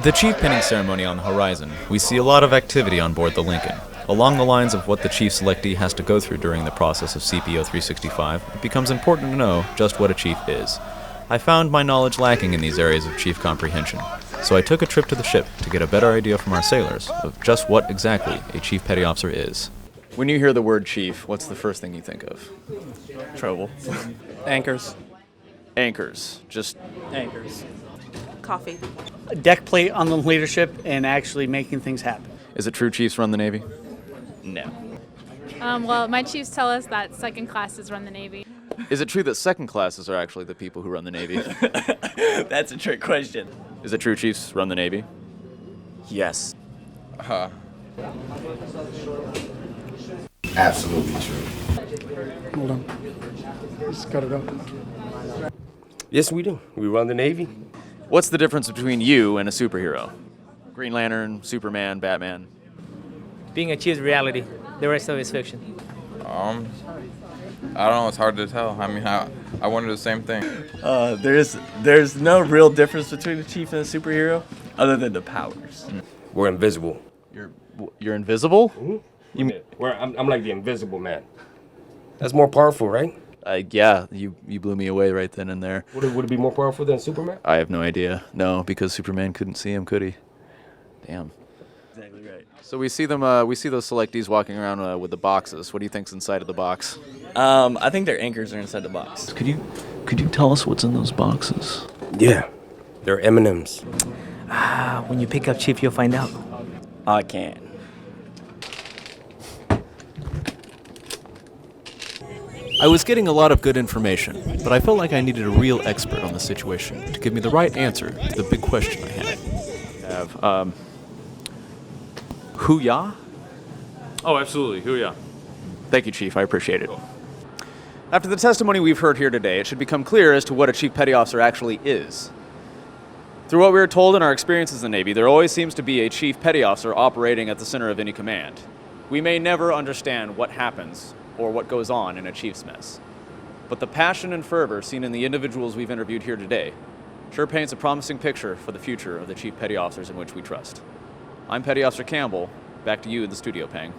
With the chief pinning ceremony on the horizon, we see a lot of activity on board the Lincoln. Along the lines of what the chief selectee has to go through during the process of CPO 365, it becomes important to know just what a chief is. I found my knowledge lacking in these areas of chief comprehension, so I took a trip to the ship to get a better idea from our sailors of just what exactly a chief petty officer is. When you hear the word chief, what's the first thing you think of? Trouble. Anchors. Anchors. Just Anchors. Coffee. A deck plate on the leadership and actually making things happen. Is it true chiefs run the Navy? No. Well, my chiefs tell us that second classes run the Navy. Is it true that second classes are actually the people who run the Navy? That's a trick question. Is it true chiefs run the Navy? Yes. Absolutely true. Hold on. Just cut it up. Yes, we do. We run the Navy. What's the difference between you and a superhero? Green Lantern, Superman, Batman? Being a chief is reality. The rest of it is fiction. I don't know. It's hard to tell. I mean, I wonder the same thing. There's no real difference between a chief and a superhero, other than the powers. We're invisible. You're invisible? Mm-hmm. I'm like the invisible man. That's more powerful, right? Yeah, you blew me away right then and there. Would it be more powerful than Superman? I have no idea. No, because Superman couldn't see him, could he? Damn. Exactly right. So we see them. We see those selectees walking around with the boxes. What do you think's inside of the box? I think their anchors are inside the box. Could you tell us what's in those boxes? Yeah, they're M&Ms. When you pick up chief, you'll find out. I can. I was getting a lot of good information, but I felt like I needed a real expert on the situation to give me the right answer to the big question I had. Hoo-yah? Oh, absolutely. Hoo-yah. Thank you, Chief. I appreciate it. After the testimony we've heard here today, it should become clear as to what a Chief Petty Officer actually is. Through what we were told in our experiences in the Navy, there always seems to be a Chief Petty Officer operating at the center of any command. We may never understand what happens or what goes on in a chief's mess, but the passion and fervor seen in the individuals we've interviewed here today sure paints a promising picture for the future of the Chief Petty Officers in which we trust. I'm Petty Officer Campbell. Back to you in the studio, Pang.